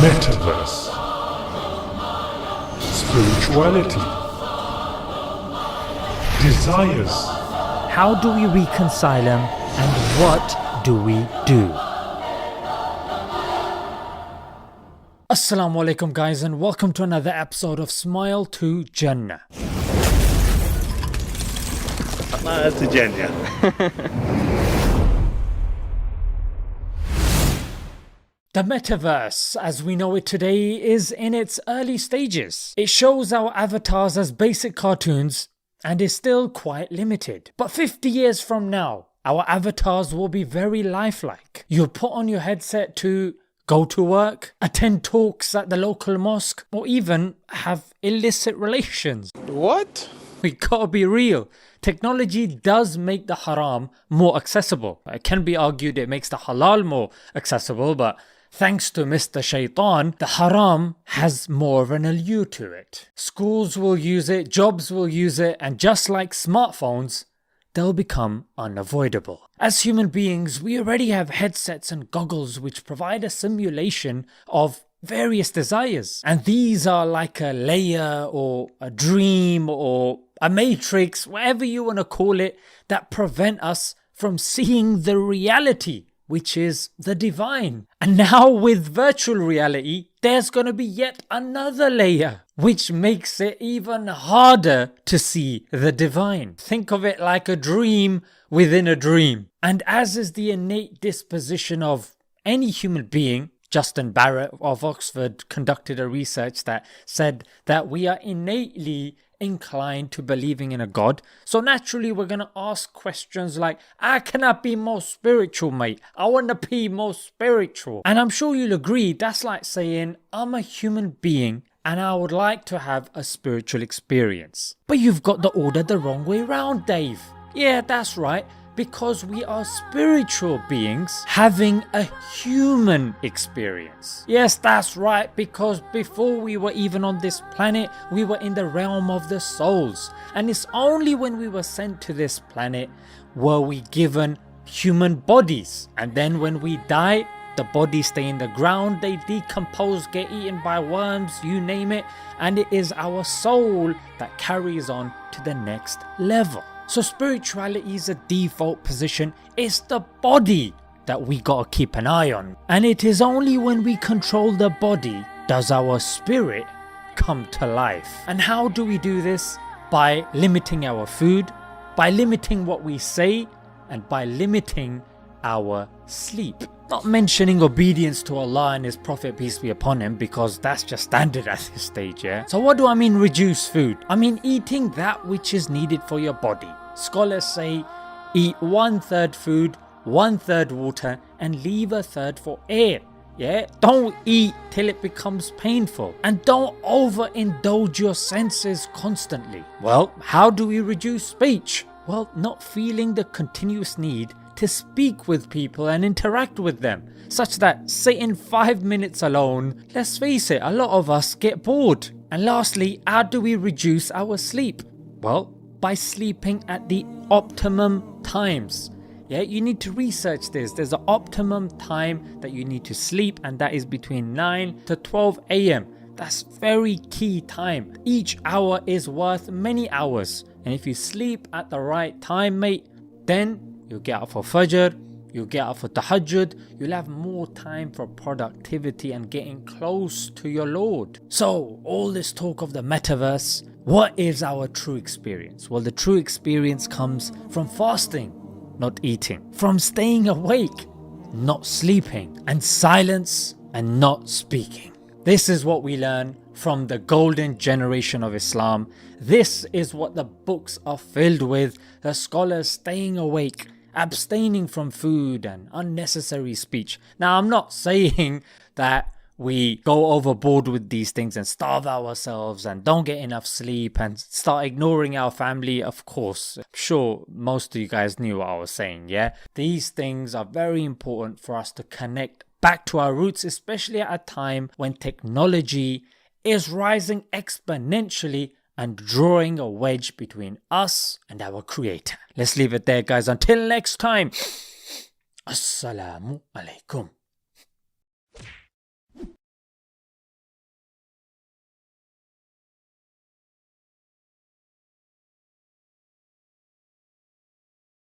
Metaverse, spirituality, desires. How do we reconcile them and what do we do? Assalamu alaikum guys, and welcome to another episode of Smile to Jannah. To Jannah. The Metaverse, as we know it today, is in its early stages. It shows our avatars as basic cartoons and is still quite limited. But 50 years from now, our avatars will be very lifelike. You'll put on your headset to go to work, attend talks at the local mosque, or even have illicit relations. What? We gotta be real. Technology does make the haram more accessible. It can be argued it makes the halal more accessible, but thanks to Mr. Shaitan, the haram has more of an allure to it. Schools will use it, jobs will use it, and just like smartphones, they'll become unavoidable. As human beings, we already have headsets and goggles which provide a simulation of various desires. And these are like a layer or a dream or a matrix, whatever you want to call it, that prevent us from seeing the reality, which is the divine. And now with virtual reality, there's going to be yet another layer, which makes it even harder to see the divine. Think of it like a dream within a dream. And as is the innate disposition of any human being, Justin Barrett of Oxford conducted a research that said that we are innately inclined to believing in a God. So naturally we're going to ask questions like, can I be more spiritual, mate? I want to be more spiritual. And I'm sure you'll agree that's like saying, I'm a human being and I would like to have a spiritual experience. But you've got the order the wrong way round, Dave. Yeah, that's right. Because we are spiritual beings having a human experience. Yes, that's right, because before we were even on this planet, we were in the realm of the souls. And it's only when we were sent to this planet were we given human bodies. And then when we die, the bodies stay in the ground, they decompose, get eaten by worms, you name it. And it is our soul that carries on to the next level. So spirituality is a default position. It's the body that we gotta keep an eye on. And it is only when we control the body does our spirit come to life. And how do we do this? By limiting our food, by limiting what we say, and by limiting our sleep. Not mentioning obedience to Allah and His Prophet, peace be upon him, because that's just standard at this stage, yeah? So what do I mean reduce food? I mean eating that which is needed for your body. Scholars say eat 1/3 food, 1/3 water, and leave 1/3 for air. Yeah, don't eat till it becomes painful, and don't overindulge your senses constantly. Well, how do we reduce speech? Well, not feeling the continuous need to speak with people and interact with them, such that sitting 5 minutes alone, let's face it, a lot of us get bored. And lastly, how do we reduce our sleep? Well, by sleeping at the optimum times. Yeah, you need to research this. There's an optimum time that you need to sleep, and that is between 9 to 12 a.m. That's very key time. Each hour is worth many hours. And if you sleep at the right time, mate, then you'll get up for Fajr, you'll get up for Tahajjud, you'll have more time for productivity and getting close to your Lord. So, all this talk of the Metaverse, what is our true experience? Well, the true experience comes from fasting, not eating, from staying awake, not sleeping, and silence and not speaking. This is what we learn from the golden generation of Islam. This is what the books are filled with, the scholars staying awake, abstaining from food and unnecessary speech. Now, I'm not saying that we go overboard with these things and starve ourselves and don't get enough sleep and start ignoring our family. Of course, I'm sure most of you guys knew what I was saying, yeah? These things are very important for us to connect back to our roots, especially at a time when technology is rising exponentially and drawing a wedge between us and our Creator. Let's leave it there, guys. Until next time, Assalamu alaikum.